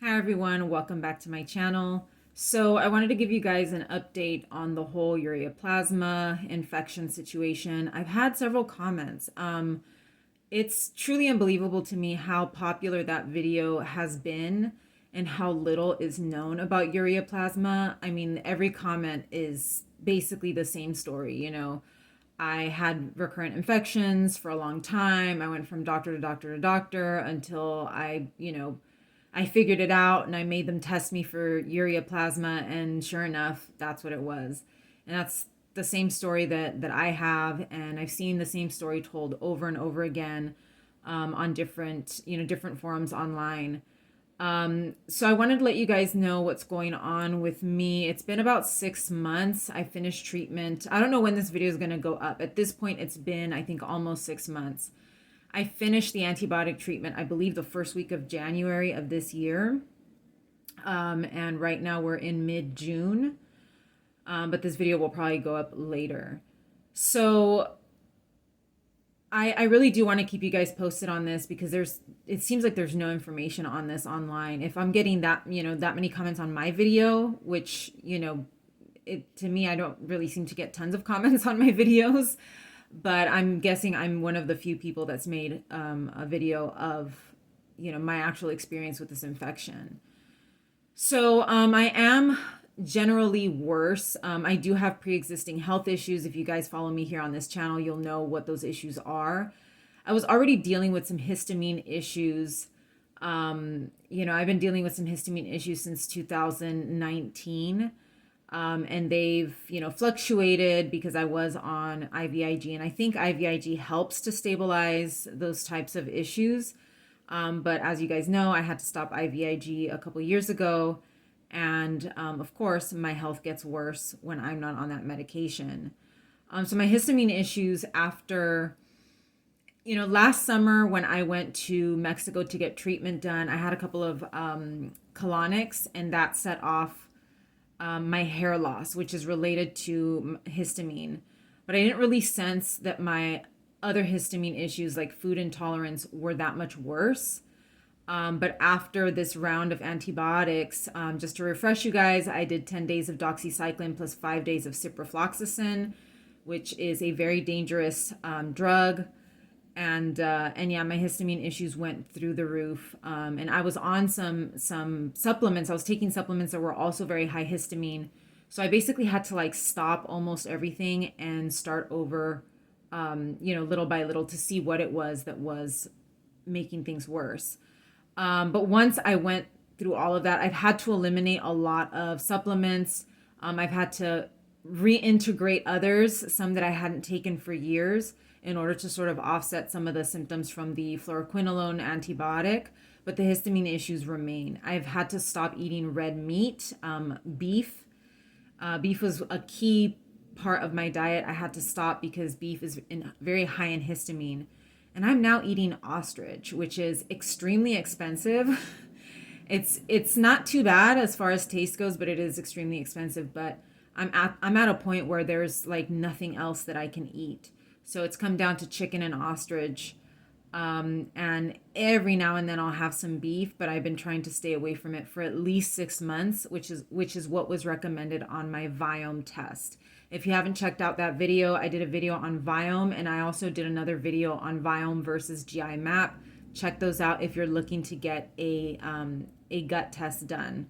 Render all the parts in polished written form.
Hi everyone, welcome back to my channel. So I wanted to give you guys an update on the whole ureaplasma infection situation. I've had several comments. It's truly unbelievable to me how popular that video has been and how little is known about ureaplasma. I mean, every comment is basically the same story, I had recurrent infections for a long time. I went from doctor to doctor to doctor until I figured it out and I made them test me for ureaplasma, and sure enough, that's what it was. And that's the same story that I have, and I've seen the same story told over and over again on different forums online. So I wanted to let you guys know what's going on with me. It's been about 6 months. I finished treatment. I don't know when this video is going to go up. At this point, it's been, I think, almost 6 months. I finished the antibiotic treatment, I believe, the first week of January of this year. And right now we're in mid-June. But this video will probably go up later. So I really do want to keep you guys posted on this because it seems like there's no information on this online. If I'm getting that many comments on my video, which, to me, I don't really seem to get tons of comments on my videos, but I'm guessing I'm one of the few people that's made a video of, my actual experience with this infection. So I am generally worse. I do have pre-existing health issues. If you guys follow me here on this channel, you'll know what those issues are. I was already dealing with some histamine issues. I've been dealing with some histamine issues since 2019. And they've, fluctuated because I was on IVIG, and I think IVIG helps to stabilize those types of issues. But as you guys know, I had to stop IVIG a couple years ago. And of course, my health gets worse when I'm not on that medication. So my histamine issues after, last summer when I went to Mexico to get treatment done, I had a couple of colonics, and that set off my hair loss, which is related to histamine. But I didn't really sense that my other histamine issues like food intolerance were that much worse. But after this round of antibiotics, just to refresh you guys, I did 10 days of doxycycline plus 5 days of ciprofloxacin, which is a very dangerous drug. And yeah, my histamine issues went through the roof. And I was on some supplements. I was taking supplements that were also very high histamine. So I basically had to stop almost everything and start over, little by little to see what it was that was making things worse. But once I went through all of that, I've had to eliminate a lot of supplements. I've had to reintegrate others, some that I hadn't taken for years, in order to sort of offset some of the symptoms from the fluoroquinolone antibiotic, but the histamine issues remain. I've had to stop eating red meat, beef. Beef was a key part of my diet. I had to stop because beef is very high in histamine. And I'm now eating ostrich, which is extremely expensive. It's not too bad as far as taste goes, but it is extremely expensive. But I'm at a point where there's nothing else that I can eat. So it's come down to chicken and ostrich. And every now and then I'll have some beef, but I've been trying to stay away from it for at least 6 months, which is what was recommended on my Viome test. If you haven't checked out that video, I did a video on Viome, and I also did another video on Viome versus GI map. Check those out if you're looking to get a gut test done.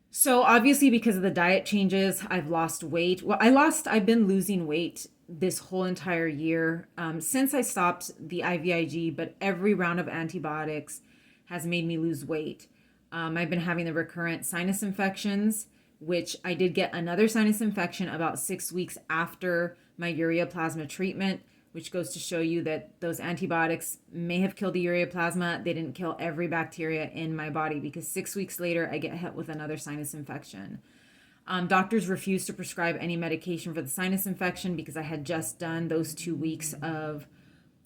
So obviously, because of the diet changes, I've lost weight. Well, I've been losing weight this whole entire year since I stopped the IVIG, but every round of antibiotics has made me lose weight. I've been having the recurrent sinus infections, which I did get another sinus infection about 6 weeks after my ureaplasma treatment, which goes to show you that those antibiotics may have killed the ureaplasma. They didn't kill every bacteria in my body, because 6 weeks later, I get hit with another sinus infection. Doctors refused to prescribe any medication for the sinus infection because I had just done those 2 weeks of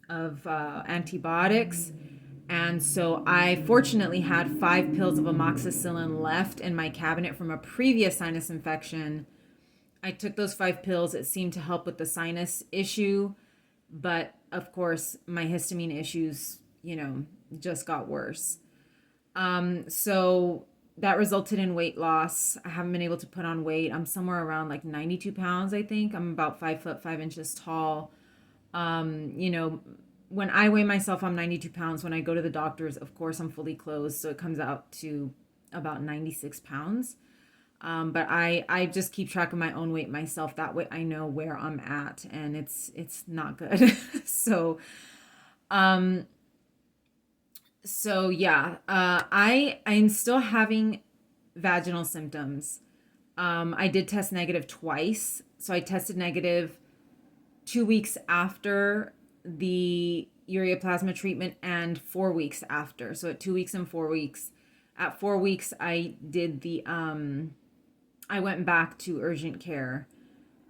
antibiotics. And so I fortunately had 5 pills of amoxicillin left in my cabinet from a previous sinus infection. I took those 5 pills. It seemed to help with the sinus issue. But of course, my histamine issues, just got worse. So that resulted in weight loss. I haven't been able to put on weight. I'm somewhere around like 92 pounds, I think. I'm about 5 foot 5 inches tall. You know, when I weigh myself, I'm 92 pounds. When I go to the doctors, of course, I'm fully clothed. So it comes out to about 96 pounds. But I just keep track of my own weight myself. That way I know where I'm at, and it's not good. so, um, so yeah, I'm still having vaginal symptoms. I did test negative twice. So I tested negative 2 weeks after the ureaplasma treatment and 4 weeks after. So at 2 weeks and 4 weeks. At 4 weeks, I went back to urgent care.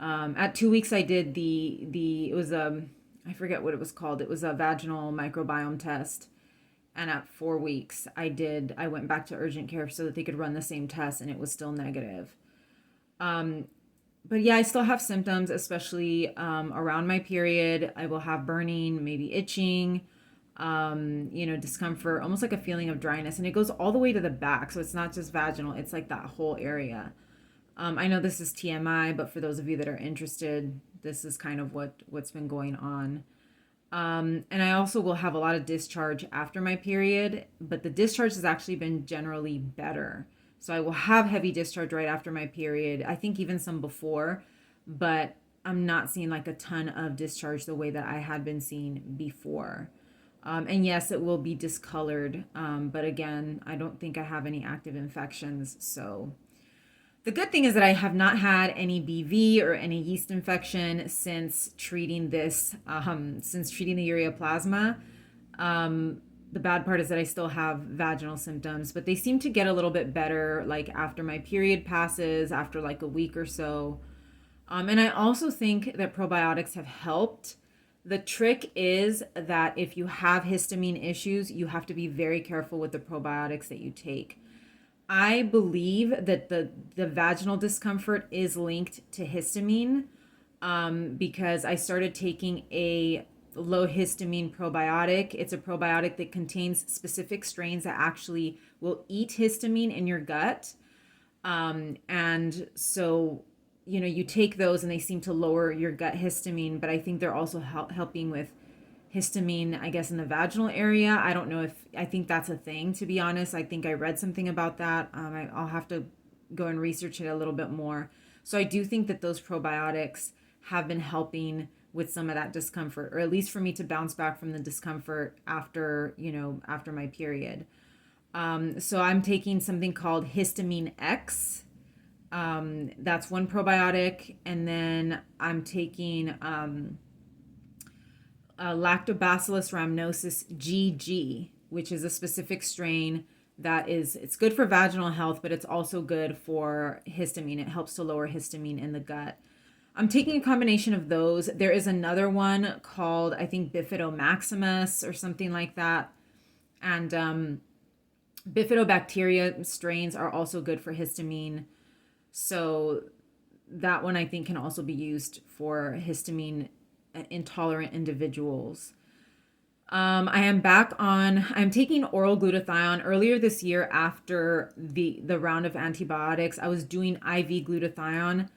At 2 weeks, I did the it was I forget what it was called. It was a vaginal microbiome test. And at 4 weeks, I went back to urgent care so that they could run the same test, and it was still negative. Um, but yeah, I still have symptoms, especially around my period. I will have burning, maybe itching, discomfort, almost like a feeling of dryness. And it goes all the way to the back. So it's not just vaginal, it's like that whole area. I know this is TMI, but for those of you that are interested, this is kind of what's been going on. And I also will have a lot of discharge after my period, but the discharge has actually been generally better. So I will have heavy discharge right after my period. I think even some before, but I'm not seeing like a ton of discharge the way that I had been seeing before. And yes, it will be discolored. But again, I don't think I have any active infections. So the good thing is that I have not had any BV or any yeast infection since treating since treating the ureaplasma. The bad part is that I still have vaginal symptoms, but they seem to get a little bit better like after my period passes, after like a week or so. And I also think that probiotics have helped. The trick is that if you have histamine issues, you have to be very careful with the probiotics that you take. I believe that the vaginal discomfort is linked to histamine, because I started taking a low histamine probiotic. It's a probiotic that contains specific strains that actually will eat histamine in your gut. And so, you take those and they seem to lower your gut histamine, but I think they're also helping with histamine, I guess, in the vaginal area. I don't know if I think that's a thing, to be honest. I think I read something about that. I'll have to go and research it a little bit more. So I do think that those probiotics have been helping with some of that discomfort, or at least for me to bounce back from the discomfort after my period. So I'm taking something called Histamine X. That's one probiotic. And then I'm taking Lactobacillus rhamnosus GG, which is a specific strain it's good for vaginal health, but it's also good for histamine. It helps to lower histamine in the gut. I'm taking a combination of those. There is another one called, I think, Bifidomaximus or something like that. And Bifidobacteria strains are also good for histamine. So that one I think can also be used for histamine intolerant individuals. I'm taking oral glutathione. Earlier this year, after the round of antibiotics, I was doing IV glutathione,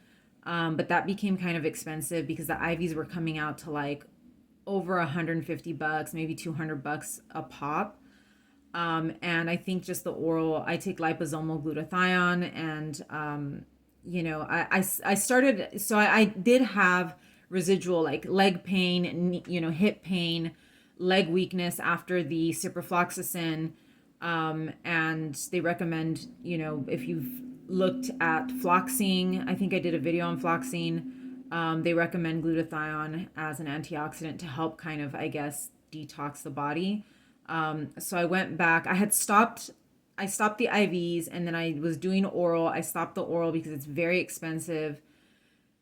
but that became kind of expensive because the IVs were coming out to like over $150, maybe $200 a pop. And I think just the oral, I take liposomal glutathione, and I started, so I did have residual like leg pain, hip pain, leg weakness after the ciprofloxacin. And they recommend, if you've looked at floxing, I think I did a video on floxing. They recommend glutathione as an antioxidant to help kind of, I guess, detox the body. So I went back. I stopped the IVs, and then I was doing oral. I stopped the oral because it's very expensive.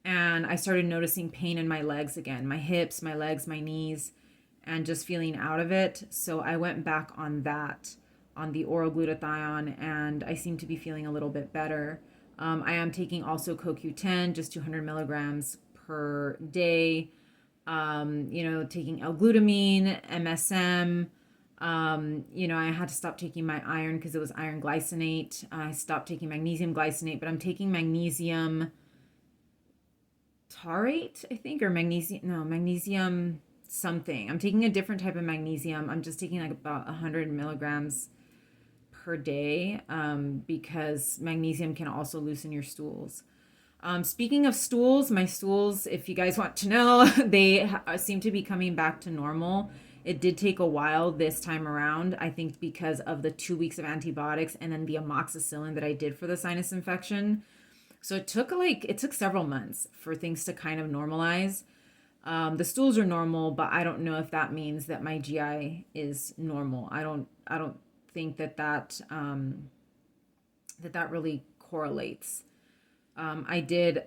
And I started noticing pain in my legs again, my hips, my legs, my knees, and just feeling out of it. So I went back on the oral glutathione, and I seem to be feeling a little bit better. I am taking also CoQ10, just 200 milligrams per day. Taking L-glutamine, MSM, I had to stop taking my iron because it was iron glycinate. I stopped taking magnesium glycinate, but I'm taking magnesium taurate, I think, or magnesium something. I'm taking a different type of magnesium. I'm just taking like about 100 milligrams per day, because magnesium can also loosen your stools. Speaking of stools, my stools, if you guys want to know, they seem to be coming back to normal. It did take a while this time around, I think because of the 2 weeks of antibiotics and then the amoxicillin that I did for the sinus infection. So it took several months for things to kind of normalize. The stools are normal, but I don't know if that means that my GI is normal. I don't think that really correlates. I did,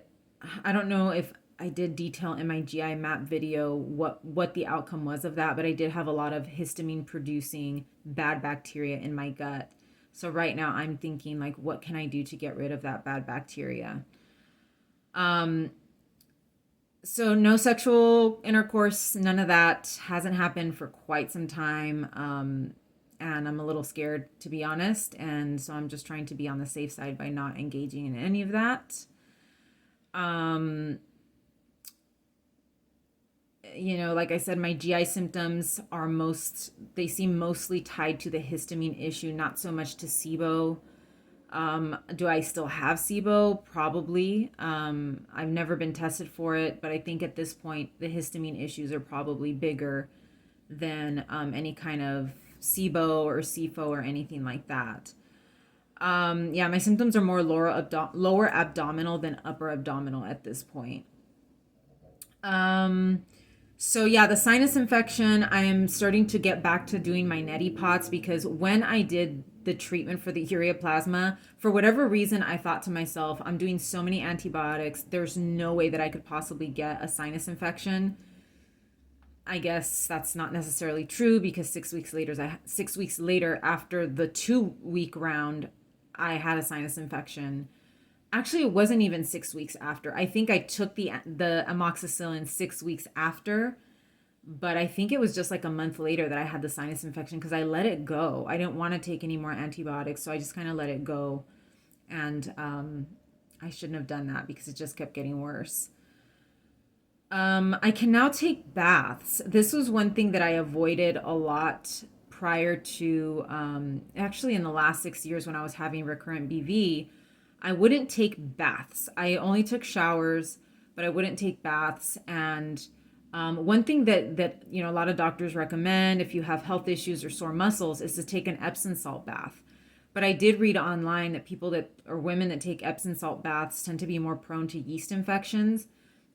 I don't know if I did detail in my GI map video what the outcome was of that, but I did have a lot of histamine producing bad bacteria in my gut. So right now I'm thinking like, what can I do to get rid of that bad bacteria? Um, so no sexual intercourse, none of that hasn't happened for quite some time. And I'm a little scared, to be honest. And so I'm just trying to be on the safe side by not engaging in any of that. Um, like I said, my GI symptoms they seem mostly tied to the histamine issue, not so much to SIBO. Do I still have SIBO? Probably. I've never been tested for it, but I think at this point, the histamine issues are probably bigger than any kind of SIBO or SIFO or anything like that. Yeah, my symptoms are more lower abdominal than upper abdominal at this point. Um, so yeah, the sinus infection, I am starting to get back to doing my neti pots because when I did the treatment for the ureaplasma, for whatever reason, I thought to myself, I'm doing so many antibiotics. There's no way that I could possibly get a sinus infection. I guess that's not necessarily true because 6 weeks later after the 2 week round, I had a sinus infection. Actually, it wasn't even 6 weeks after. I think I took the amoxicillin 6 weeks after, but I think it was just like a month later that I had the sinus infection because I let it go. I didn't want to take any more antibiotics, so I just kind of let it go. And I shouldn't have done that because it just kept getting worse. I can now take baths. This was one thing that I avoided a lot prior to, actually, in the last 6 years when I was having recurrent BV. I wouldn't take baths. I only took showers, but I wouldn't take baths. And one thing that a lot of doctors recommend if you have health issues or sore muscles is to take an Epsom salt bath. But I did read online that women that take Epsom salt baths tend to be more prone to yeast infections.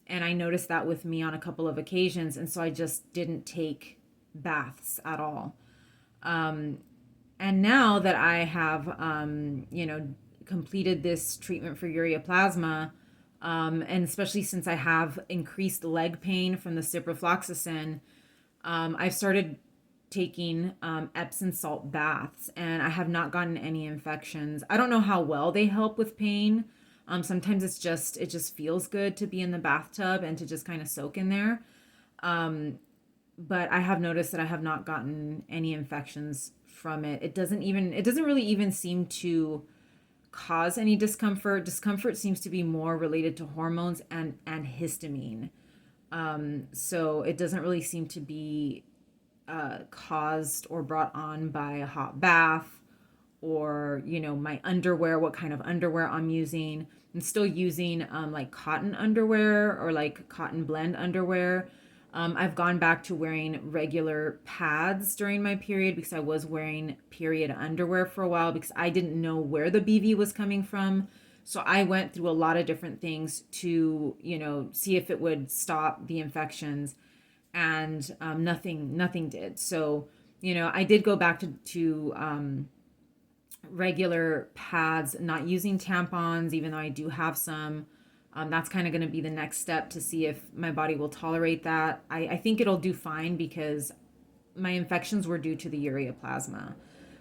And I noticed that with me on a couple of occasions. And so I just didn't take baths at all. And now that I have, completed this treatment for ureaplasma, and especially since I have increased leg pain from the ciprofloxacin, I've started taking Epsom salt baths, and I have not gotten any infections. I don't know how well they help with pain. Sometimes it just feels good to be in the bathtub and to just kind of soak in there. But I have noticed that I have not gotten any infections from it. It doesn't really even seem to cause any discomfort. Discomfort seems to be more related to hormones and histamine. So it doesn't really seem to be caused or brought on by a hot bath or my underwear, what kind of underwear I'm using. I'm still using like cotton underwear or like cotton blend underwear. I've gone back to wearing regular pads during my period because I was wearing period underwear for a while because I didn't know where the BV was coming from. So I went through a lot of different things to, see if it would stop the infections, and nothing did. So, I did go back to regular pads, not using tampons, even though I do have some. That's kind of going to be the next step to see if my body will tolerate that. I think it'll do fine because my infections were due to the ureaplasma.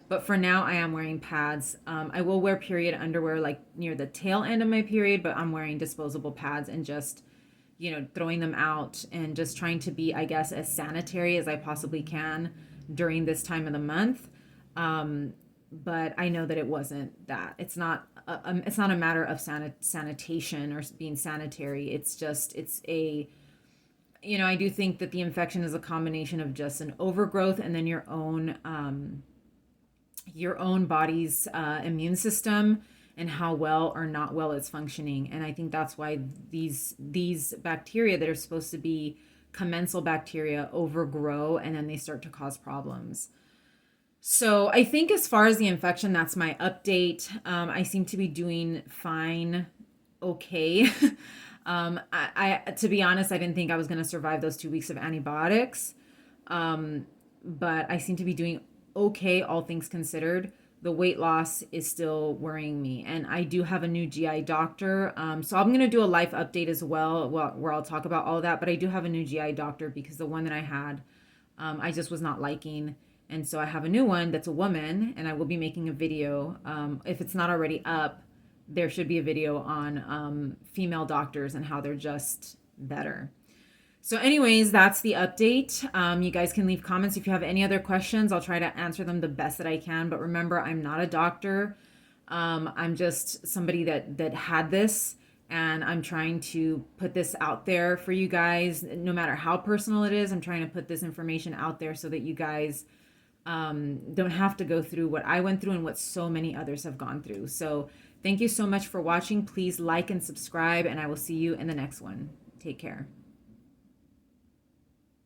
But for now, I am wearing pads. I will wear period underwear like near the tail end of my period, but I'm wearing disposable pads and just, throwing them out and just trying to be, I guess, as sanitary as I possibly can. during this time of the month. But I know that it wasn't that. It's not a matter of sanitation or being sanitary. It's just it's a I do think that the infection is a combination of just an overgrowth and then your own body's immune system and how well or not well it's functioning. And I think that's why these bacteria that are supposed to be commensal bacteria overgrow and then they start to cause problems. So I think as far as the infection, that's my update. I seem to be doing fine, okay. To be honest, I didn't think I was going to survive those 2 weeks of antibiotics. But I seem to be doing okay, all things considered. The weight loss is still worrying me, and I do have a new GI doctor. So I'm gonna do a life update as well, where I'll talk about all that. But I do have a new GI doctor because the one that I had, I just was not liking, and so I have a new one that's a woman, and I will be making a video. If it's not already up, there should be a video on female doctors and how they're just better. So anyways, that's the update. You guys can leave comments if you have any other questions. I'll try to answer them the best that I can. But remember, I'm not a doctor. I'm just somebody that had this, and I'm trying to put this out there for you guys. No matter how personal it is, I'm trying to put this information out there so that you guys don't have to go through what I went through and what so many others have gone through. So thank you so much for watching. Please like and subscribe, and I will see you in the next one. Take care.